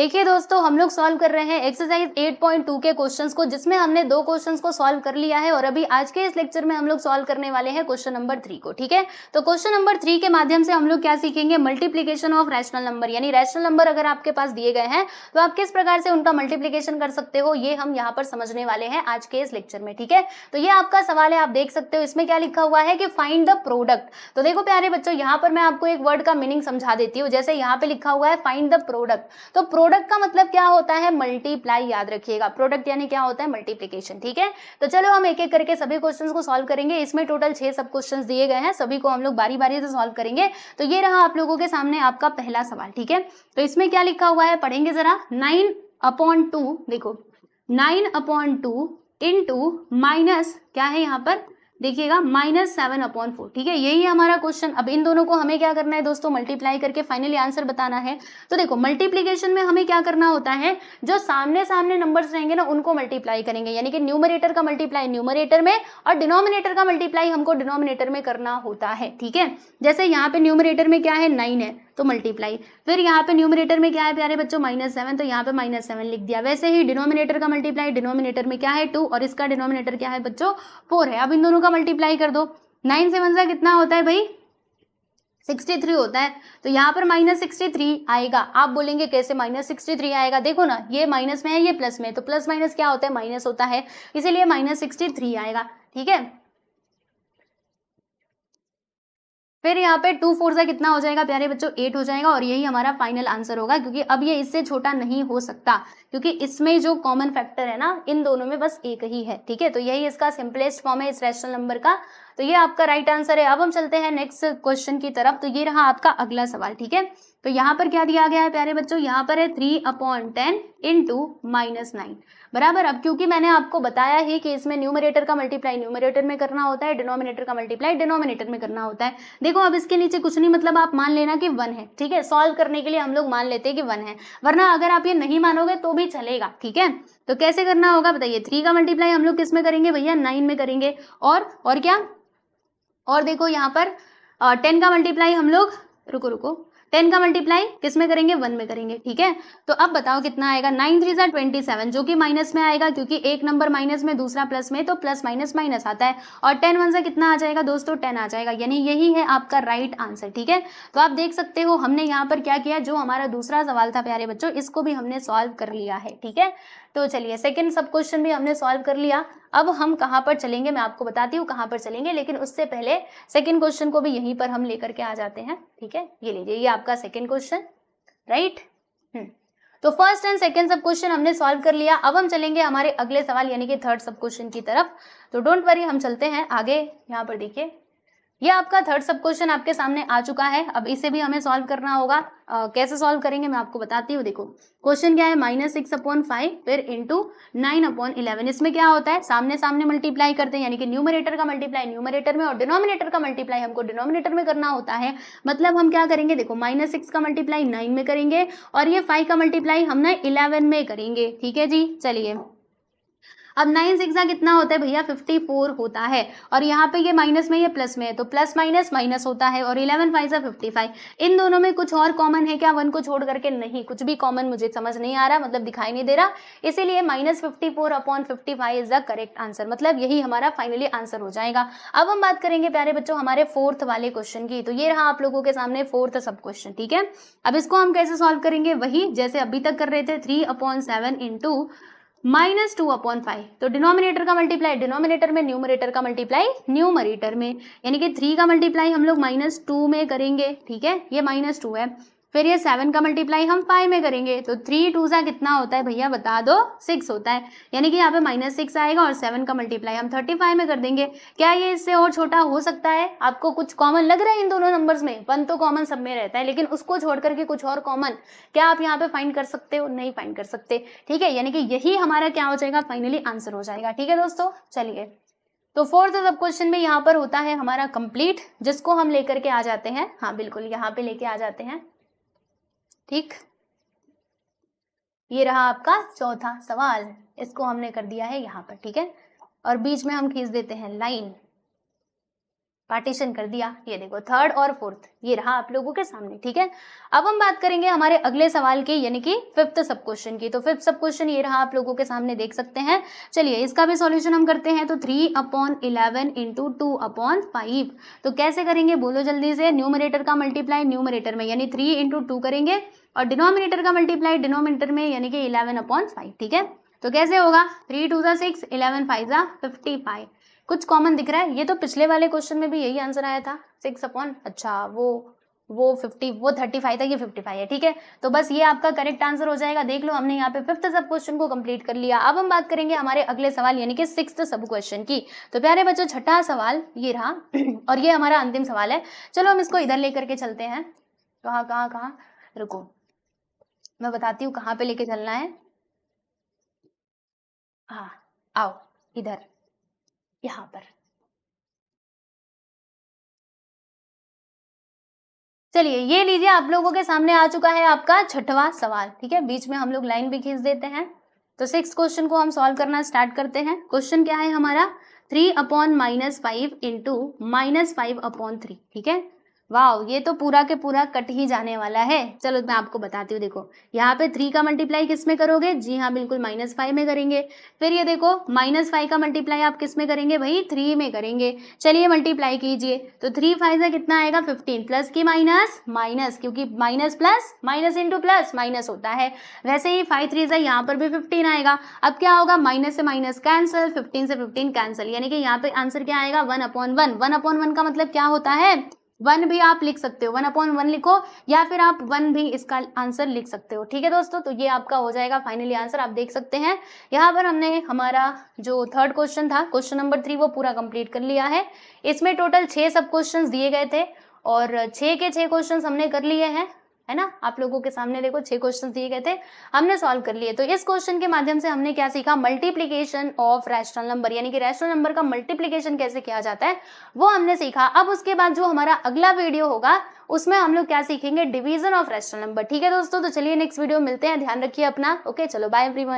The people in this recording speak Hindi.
देखिए दोस्तों, हम लोग सॉल्व कर रहे हैं एक्सरसाइज 8.2 के क्वेश्चंस को, जिसमें हमने 2 क्वेश्चंस को सॉल्व कर लिया है और अभी आज के इस लेक्चर में हम लोग सॉल्व करने वाले हैं क्वेश्चन नंबर 3 को। ठीक है, तो क्वेश्चन नंबर 3 के माध्यम से हम लोग क्या सीखेंगे, मल्टीप्लीकेशन ऑफ रैशनल नंबर, यानी रैशनल नंबर अगर आपके पास दिए गए हैं तो आप किस प्रकार से उनका मल्टीप्लीकेशन कर सकते हो, ये हम यहाँ पर समझने वाले हैं आज के इस लेक्चर में। ठीक है, तो ये आपका सवाल है, आप देख सकते हो इसमें क्या लिखा हुआ है कि फाइंड द प्रोडक्ट। तो देखो प्यारे बच्चों, यहाँ पर मैं आपको एक वर्ड का मीनिंग समझा देती हूँ। जैसे यहाँ पे लिखा हुआ है फाइंड द प्रोडक्ट, तो प्रोडक्ट का मतलब क्या होता है, मल्टीप्लाई। याद रखिएगा, प्रोडक्ट यानी क्या होता है, मल्टीप्लिकेशन। ठीक है, तो चलो हम एक एक करके सभी क्वेश्चंस को सॉल्व करेंगे। इसमें टोटल 6 सब क्वेश्चंस दिए गए हैं, सभी को हम लोग बारी बारी से सॉल्व करेंगे। तो ये रहा आप लोगों के सामने आपका पहला सवाल। ठीक है, तो इसमें क्या लिखा हुआ है पढ़ेंगे जरा। 9/2, देखो 9/2 इंटू माइनस क्या है यहाँ पर देखिएगा -7/4। ठीक है, यही है हमारा क्वेश्चन। अब इन दोनों को हमें क्या करना है दोस्तों, मल्टीप्लाई करके फाइनली आंसर बताना है। तो देखो मल्टीप्लीकेशन में हमें क्या करना होता है, जो सामने सामने नंबर्स रहेंगे ना उनको मल्टीप्लाई करेंगे, यानी कि न्यूमरेटर का मल्टीप्लाई न्यूमरेटर में और डिनोमिनेटर का मल्टीप्लाई हमको डिनोमिनेटर में करना होता है। ठीक है, जैसे यहाँ पे न्यूमरेटर में क्या है 9 है तो मल्टीप्लाई, फिर यहाँ पे न्यूमरेटर में क्या है प्यारे बच्चों -7, तो यहाँ पे -7 लिख दिया। वैसे ही डिनोमिनेटर का मल्टीप्लाई, डिनोमिनेटर में क्या है 2 और इसका डिनोमिनेटर क्या है बच्चों 4 है। अब इन दोनों का मल्टीप्लाई कर दो, 9 से 1 सा कितना होता है भाई 63 होता है। तो यहाँ पर -63 आएगा। आप बोलेंगे कैसे -63 आएगा, देखो ना ये माइनस में है ये प्लस में, तो प्लस माइनस क्या होता है माइनस होता है, इसीलिए -63 आएगा। ठीक है, फिर यहाँ पे 2 4 से कितना हो जाएगा प्यारे बच्चों 8 हो जाएगा, और यही हमारा फाइनल आंसर होगा, क्योंकि अब ये इससे छोटा नहीं हो सकता, क्योंकि इसमें जो कॉमन फैक्टर है ना इन दोनों में बस एक ही है। ठीक है, तो यही इसका सिंपलेस्ट फॉर्म है इस रैशनल नंबर का। तो ये आपका राइट आंसर है। अब हम चलते हैं नेक्स्ट क्वेश्चन की तरफ। तो ये रहा आपका अगला सवाल। ठीक है, तो यहाँ पर क्या दिया गया है प्यारे बच्चों, यहाँ पर है 3/10 इंटू -9 बराबर। अब क्योंकि मैंने आपको बताया ही कि इसमें न्यूमरेटर का मल्टीप्लाई न्यूमरेटर में करना होता है, डिनोमिनेटर का मल्टीप्लाई डिनोमिनेटर में करना होता है। देखो अब इसके नीचे कुछ नहीं, मतलब आप मान लेना कि 1 है। ठीक है, सॉल्व करने के लिए हम लोग मान लेते हैं कि 1 है, वरना अगर आप ये नहीं मानोगे तो भी चलेगा। ठीक है, तो कैसे करना होगा बताइए, 3 का मल्टीप्लाई हम लोग किस में करेंगे भैया 9 में करेंगे, और क्या, और देखो यहाँ पर 10 का मल्टीप्लाई हम लोग, रुको 10 का मल्टीप्लाई किस में करेंगे 1 में करेंगे। ठीक है, तो अब बताओ कितना आएगा, 9 3 27, जो कि माइनस में आएगा, क्योंकि एक नंबर माइनस में दूसरा प्लस में, तो प्लस माइनस माइनस आता है, और 10 1 से कितना आ जाएगा दोस्तों 10 आ जाएगा, यानी यही है आपका राइट आंसर। ठीक है, तो आप देख सकते हो हमने यहाँ पर क्या किया, जो हमारा दूसरा सवाल था प्यारे बच्चों इसको भी हमने सॉल्व कर लिया है। ठीक है, तो चलिए सेकंड सब क्वेश्चन भी हमने सॉल्व कर लिया। अब हम कहाँ पर चलेंगे मैं आपको बताती हूँ कहाँ पर चलेंगे, लेकिन उससे पहले सेकंड क्वेश्चन को भी यहीं पर हम लेकर के आ जाते हैं। ठीक है, ये लीजिए, ये आपका सेकंड क्वेश्चन, राइट। तो फर्स्ट एंड सेकंड सब क्वेश्चन हमने सॉल्व कर लिया। अब हम चलेंगे हमारे अगले सवाल यानी कि थर्ड सब क्वेश्चन की तरफ। तो डोंट वरी, हम चलते हैं आगे। यहाँ पर देखिए, ये आपका थर्ड सब क्वेश्चन आपके सामने आ चुका है। अब इसे भी हमें सॉल्व करना होगा। कैसे सॉल्व करेंगे मैं आपको बताती हूँ। देखो क्वेश्चन क्या है, -6/5 फिर इंटू 9/11। इसमें क्या होता है, सामने सामने मल्टीप्लाई करते हैं, यानी कि न्यूमरेटर का मल्टीप्लाई न्यूमरेटर में और डिनोमिनेटर का मल्टीप्लाई हमको डिनोमिनेटर में करना होता है। मतलब हम क्या करेंगे, देखो -6 का मल्टीप्लाई 9 में करेंगे और ये 5 का मल्टीप्लाई हमने 11 में करेंगे। ठीक है जी, चलिए अब 9 6 कितना होता है भैया 54 होता है, और यहाँ पे ये माइनस में ये प्लस में है, तो प्लस माइनस माइनस होता है, और 11 5 55। इन दोनों में कुछ और कॉमन है क्या, 1 को छोड़ करके नहीं, कुछ भी कॉमन मुझे समझ नहीं आ रहा, मतलब दिखाई नहीं दे रहा, इसीलिए -54/55 इज द करेक्ट आंसर, मतलब यही हमारा फाइनली आंसर हो जाएगा। अब हम बात करेंगे प्यारे बच्चों हमारे फोर्थ वाले क्वेश्चन की। तो ये रहा आप लोगों के सामने फोर्थ सब क्वेश्चन। ठीक है, अब इसको हम कैसे सॉल्व करेंगे, वही जैसे अभी तक कर रहे थे, 3/7 इंटू -2/5। तो डिनोमिनेटर का मल्टीप्लाई डिनोमिनेटर में, न्यूमरेटर का मल्टीप्लाई न्यूमरेटर में, यानी कि 3 का मल्टीप्लाई हम लोग -2 में करेंगे। ठीक है, ये -2 है, फिर ये 7 का मल्टीप्लाई हम 5 में करेंगे, तो 3 2 सा कितना होता है भैया बता दो 6 होता है, यानी कि यहाँ पे -6 आएगा, और 7 का मल्टीप्लाई हम 35 में कर देंगे। क्या ये इससे और छोटा हो सकता है, आपको कुछ कॉमन लग रहा है इन दोनों नंबर्स में, 1 तो कॉमन सब में रहता है, लेकिन उसको छोड़ करके कुछ और कॉमन क्या आप यहाँ पे फाइंड कर सकते हो, नहीं फाइंड कर सकते। ठीक है, यानी कि यही हमारा क्या हो जाएगा फाइनली आंसर हो जाएगा। ठीक है दोस्तों, चलिए तो फोर्थ सब क्वेश्चन में यहाँ पर होता है हमारा कंप्लीट, जिसको हम लेकर के आ जाते हैं, हाँ बिल्कुल यहाँ पे लेके आ जाते हैं। ठीक, ये रहा आपका चौथा सवाल, इसको हमने कर दिया है यहाँ पर। ठीक है, और बीच में हम खींच देते हैं लाइन। पार्टीशन कर दिया। ये देखो थर्ड और फोर्थ ये रहा आप लोगों के सामने, ठीक है। अब हम बात करेंगे हमारे अगले सवाल की, यानी कि फिफ्थ सब क्वेश्चन की। तो फिफ्थ सब क्वेश्चन ये रहा आप लोगों के सामने, देख सकते हैं। चलिए इसका भी सॉल्यूशन हम करते हैं। तो 3/11 इंटू 2/5 तो कैसे करेंगे बोलो जल्दी से। न्यूमरेटर का मल्टीप्लाई न्यूमरेटर में यानी 3 इंटू 2 करेंगे और डिनोमिनेटर का मल्टीप्लाई डिनोमिनेटर में यानी कि 11/5, ठीक है। तो कैसे होगा 3 2 6 11 5 55। कुछ कॉमन दिख रहा है, ये तो पिछले वाले क्वेश्चन में भी यही आंसर आया था 6 अच्छा वो 35 था, ये 55 है, ठीक है। तो बस ये आपका करेक्ट आंसर हो जाएगा। देख लो हमने यहाँ पे फिफ्थ सब क्वेश्चन को कंप्लीट कर लिया। अब हम बात करेंगे हमारे अगले सवाल यानी कि सिक्स्थ सब क्वेश्चन की। तो प्यारे बच्चों छठा सवाल ये रहा और ये हमारा अंतिम सवाल है। चलो हम इसको इधर लेकर के चलते हैं। कहाँ रुको मैं बताती हूँ कहाँ पे लेके चलना है। हाँ आओ इधर, यहाँ पर। चलिए ये लीजिए आप लोगों के सामने आ चुका है आपका छठवां सवाल, ठीक है। बीच में हम लोग लाइन भी खींच देते हैं। तो सिक्स क्वेश्चन को हम सॉल्व करना स्टार्ट करते हैं। क्वेश्चन क्या है हमारा 3/-5 इंटू -5/3, ठीक है। वाह ये तो पूरा के पूरा कट ही जाने वाला है। चलो मैं आपको बताती हूँ। देखो यहाँ पे 3 का मल्टीप्लाई किस में करोगे, जी हाँ बिल्कुल -5 में करेंगे। फिर ये देखो -5 का मल्टीप्लाई आप किस में करेंगे भाई 3 में करेंगे। चलिए मल्टीप्लाई कीजिए तो 3 5 कितना आएगा 15, प्लस की माइनस माइनस, क्योंकि minus plus minus into plus minus होता है। वैसे ही 5 3 यहाँ पर भी 15 आएगा। अब क्या होगा माइनस से माइनस कैंसिल, 15 से 15 कैंसिल, यानी कि यहाँ पे आंसर क्या आएगा 1/1। 1/1 का मतलब क्या होता है 1 भी आप लिख सकते हो, 1/1 लिखो या फिर आप 1 भी इसका आंसर लिख सकते हो, ठीक है दोस्तों। तो ये आपका हो जाएगा फाइनली आंसर। आप देख सकते हैं यहाँ पर हमने हमारा जो थर्ड क्वेश्चन था क्वेश्चन नंबर 3 वो पूरा कंप्लीट कर लिया है। इसमें टोटल 6 सब क्वेश्चन दिए गए थे और 6 के 6 क्वेश्चन हमने कर लिए हैं, है ना। आप लोगों के सामने देखो 6 क्वेश्चन दिए गए थे, हमने सॉल्व कर लिए। तो इस क्वेश्चन के माध्यम से हमने क्या सीखा, मल्टीप्लीकेशन ऑफ रैशनल नंबर, यानी कि रैशनल नंबर का मल्टीप्लीकेशन कैसे किया जाता है वो हमने सीखा। अब उसके बाद जो हमारा अगला वीडियो होगा उसमें हम लोग क्या सीखेंगे, डिवीजन ऑफ रैशनल नंबर, ठीक है दोस्तों। तो चलिए नेक्स्ट वीडियो मिलते हैं, ध्यान रखिए अपना। ओके चलो बाय एवरीवन।